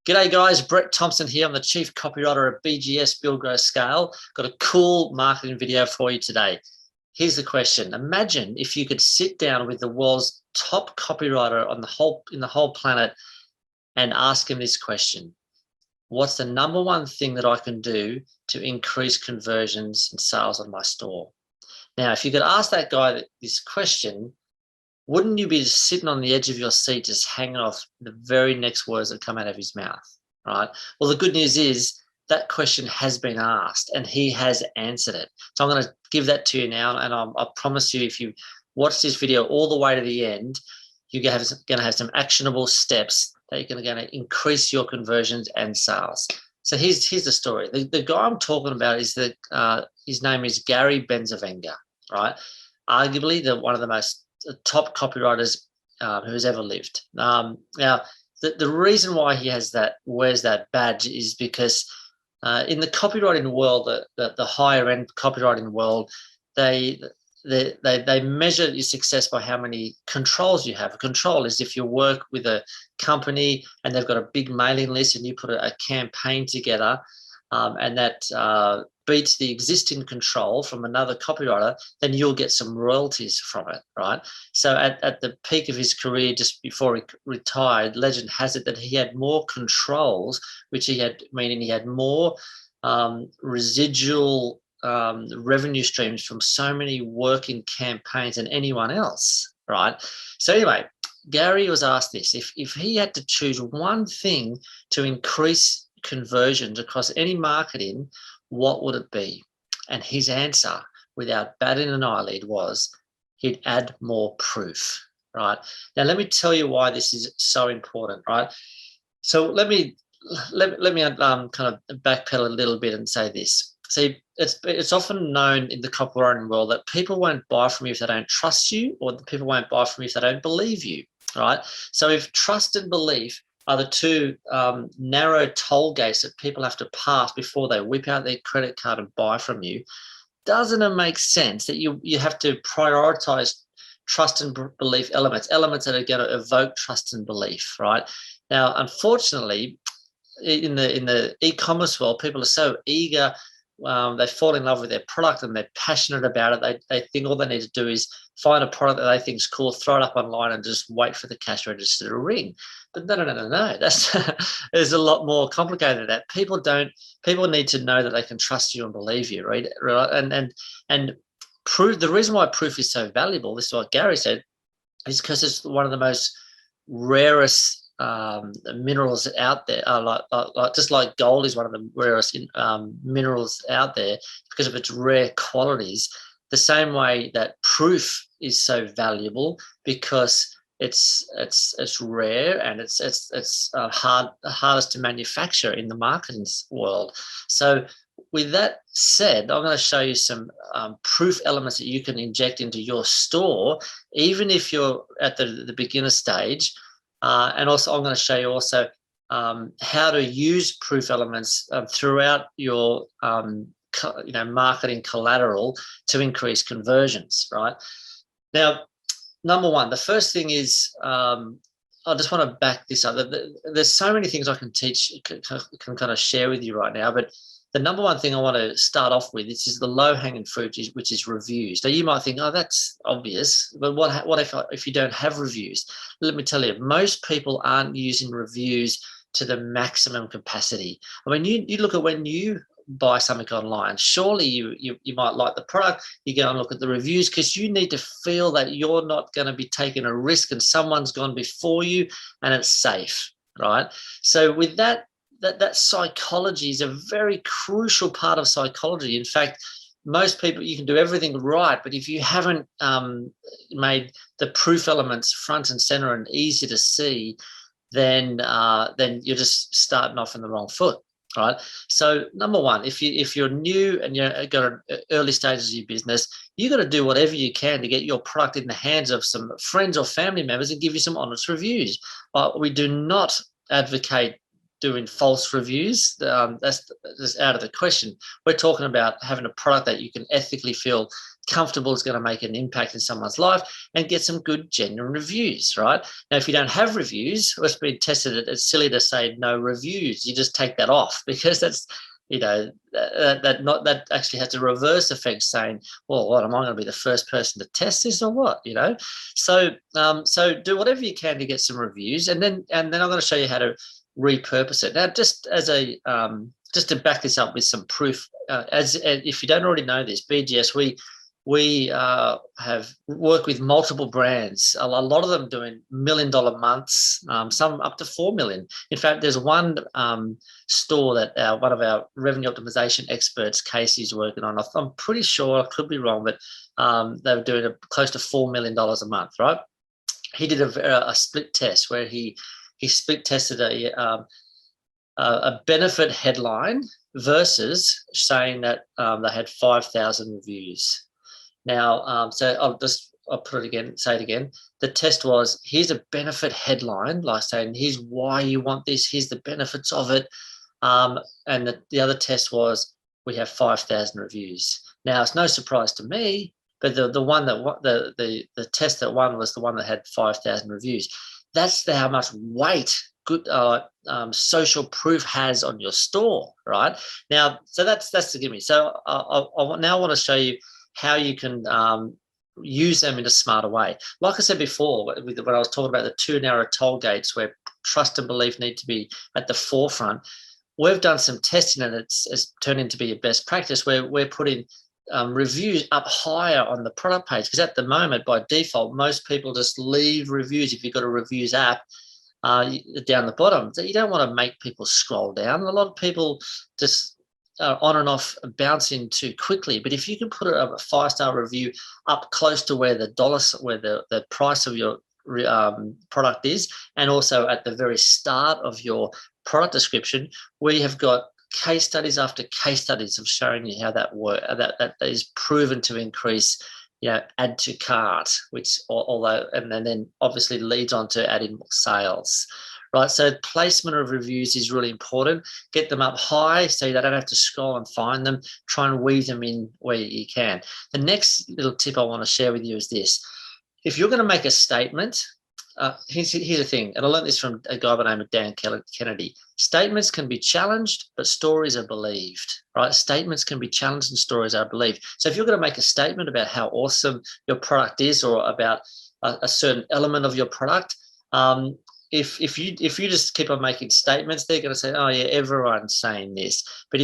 G'day guys, Bret Thomson here. I'm the Chief Copywriter at BGS Build, Grow, Scale. Got a cool marketing video for you today. Here's the question. Imagine if you could sit down with the world's top copywriter in the whole planet and ask him this question. What's the number one thing that I can do to increase conversions and sales on my store? Now, if you could ask that guy this question, wouldn't you be just sitting on the edge of your seat, just hanging off the very next words that come out of his mouth, right? Well, the good news is that question has been asked and he has answered it. So I'm going to give that to you now, and I promise you, if you watch this video all the way to the end, you're going to have some actionable steps that you're going to increase your conversions and sales. So here's the story. The guy I'm talking about is his name is Gary Bencivenga, right? Arguably one of the most top copywriters who's ever lived. Now, the reason why he wears that badge is because in the copywriting world, the higher end copywriting world, they measure your success by how many controls you have. A control is if you work with a company and they've got a big mailing list and you put a campaign together and that beats the existing control from another copywriter, then you'll get some royalties from it, right? So at the peak of his career, just before he retired, legend has it that he had more controls, meaning he had more residual revenue streams from so many working campaigns than anyone else, right? So anyway, Gary was asked this: if he had to choose one thing to increase conversions across any marketing, what would it be? And his answer, without batting an eyelid, was he'd add more proof, right? Now, let me tell you why this is so important, right? So let me kind of backpedal a little bit and say this. See, it's often known in the copywriting world that people won't buy from you if they don't trust you, or people won't buy from you if they don't believe you, right? So if trust and belief are the two narrow toll gates that people have to pass before they whip out their credit card and buy from you, doesn't it make sense that you have to prioritize trust and belief elements that are going to evoke trust and belief, right? Now, unfortunately, in the e-commerce world, people are so eager. They fall in love with their product and they're passionate about it. They think all they need to do is find a product that they think is cool, throw it up online and just wait for the cash register to ring. But no. That's there's a lot more complicated than that. People need to know that they can trust you and believe you, right? And proof. The reason why proof is so valuable, this is what Gary said, is because it's one of the most rarest minerals out there, just like gold is one of the rarest minerals out there because of its rare qualities. The same way that proof is so valuable because it's rare and it's hardest to manufacture in the marketing world. So with that said, I'm going to show you some proof elements that you can inject into your store, even if you're at the beginner stage. And also, I'm going to show you also how to use proof elements throughout your marketing collateral to increase conversions, right? Now, number one, the first thing is I just want to back this up. There's so many things I can teach, can kind of share with you right now, but the number one thing I want to start off with is the low-hanging fruit, which is reviews. Now, you might think, oh, that's obvious, but what if you don't have reviews? Let me tell you, most people aren't using reviews to the maximum capacity. I mean, you look at when you buy something online, surely you might like the product, you go and look at the reviews because you need to feel that you're not going to be taking a risk and someone's gone before you and it's safe, right? So with that psychology is a very crucial part of psychology. In fact, most people, you can do everything right, but if you haven't made the proof elements front and center and easy to see, then you're just starting off in the wrong foot, right? So number one, if you're new and you've got early stages of your business, you got to do whatever you can to get your product in the hands of some friends or family members and give you some honest reviews. We do not advocate doing false reviews. That's out of the question. We're talking about having a product that you can ethically feel comfortable it's going to make an impact in someone's life, and get some good, genuine reviews, right? Now, if you don't have reviews, or it's been tested, it's silly to say no reviews. You just take that off, because that's, that actually has a reverse effect, saying, well, what, am I going to be the first person to test this or what? So do whatever you can to get some reviews, and then I'm going to show you how to repurpose it. Now, just as a just to back this up with some proof, if you don't already know this, BGS, we have worked with multiple brands, a lot of them doing $1 million months, some up to 4 million. In fact, there's one store that one of our revenue optimization experts, Casey's, working on. I'm pretty sure, I could be wrong, but they were doing close to $4 million a month, right? He did a split test where he split tested a benefit headline versus saying that they had 5,000 reviews. Now, so I'll put it again, say it again. The test was, here's a benefit headline, like saying, here's why you want this, here's the benefits of it. And the other test was, we have 5,000 reviews. Now, it's no surprise to me, but the one that the test that won was the one that had 5,000 reviews. That's how much weight good social proof has on your store, right? Now, so that's the gimme. So I now want to show you how you can use them in a smarter way. Like I said before, when I was talking about the 2 narrow toll gates where trust and belief need to be at the forefront, we've done some testing, and it's turned into be a best practice where we're putting reviews up higher on the product page, because at the moment, by default, most people just leave reviews. If you've got a reviews app, down the bottom, so you don't want to make people scroll down. A lot of people just on and off bouncing too quickly. But if you can put a 5-star review up close to where the price of your product is, and also at the very start of your product description, we have got case studies after case studies of showing you how that works. That is proven to increase, add to cart, which and then obviously leads on to adding more sales. Right, so placement of reviews is really important. Get them up high so you don't have to scroll and find them. Try and weave them in where you can. The next little tip I want to share with you is this. If you're going to make a statement, here's the thing, and I learned this from a guy by the name of Dan Kennedy. Statements can be challenged, but stories are believed, right? Statements can be challenged and stories are believed. So if you're going to make a statement about how awesome your product is, or about a certain element of your product, if you just keep on making statements, they're going to say, oh yeah, everyone's saying this. But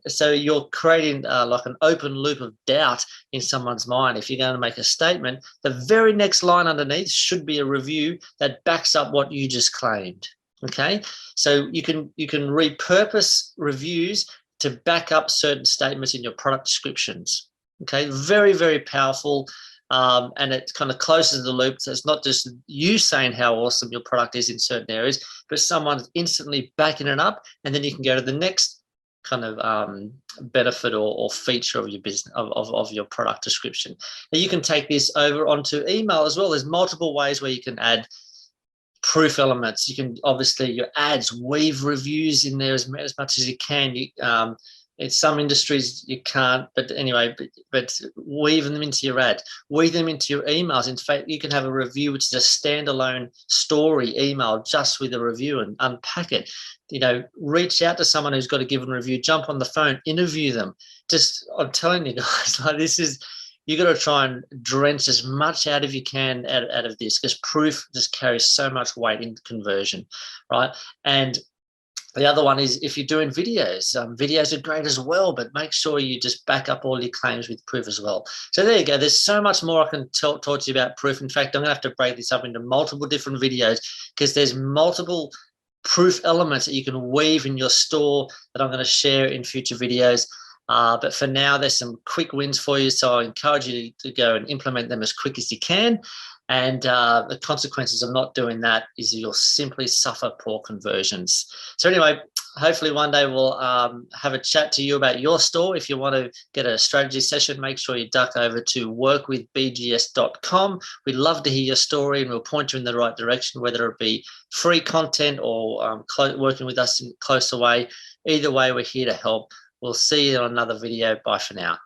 so you're creating like an open loop of doubt in someone's mind. If you're going to make a statement, the very next line underneath should be a review that backs up what you just claimed. Okay, so you can repurpose reviews to back up certain statements in your product descriptions. Okay, very, very powerful. And it kind of closes the loop. So it's not just you saying how awesome your product is in certain areas, but someone's instantly backing it up, and then you can go to the next kind of benefit or feature of your business, of your product description. Now you can take this over onto email as well. There's multiple ways where you can add proof elements. You can obviously, your ads, weave reviews in there as much as you can. In some industries you can't, but anyway, but weave them into your ad, weave them into your emails. In fact, you can have a review which is a standalone story email just with a review, and unpack it. Reach out to someone who's got a given review, jump on the phone, interview them. I'm telling you guys, like, you got to try and drench as much out of you can out of this, because proof just carries so much weight in conversion, right? And the other one is, if you're doing videos, videos are great as well, but make sure you just back up all your claims with proof as well. So there you go. There's so much more I can talk to you about proof. In fact, I'm going to have to break this up into multiple different videos, because there's multiple proof elements that you can weave in your store that I'm going to share in future videos. But for now, there's some quick wins for you. So I encourage you to go and implement them as quick as you can. And the consequences of not doing that is you'll simply suffer poor conversions. So anyway, hopefully one day we'll have a chat to you about your store. If you want to get a strategy session, make sure you duck over to workwithbgs.com. We'd love to hear your story, and we'll point you in the right direction, whether it be free content or working with us in a closer way. Either way, we're here to help. We'll see you on another video. Bye for now.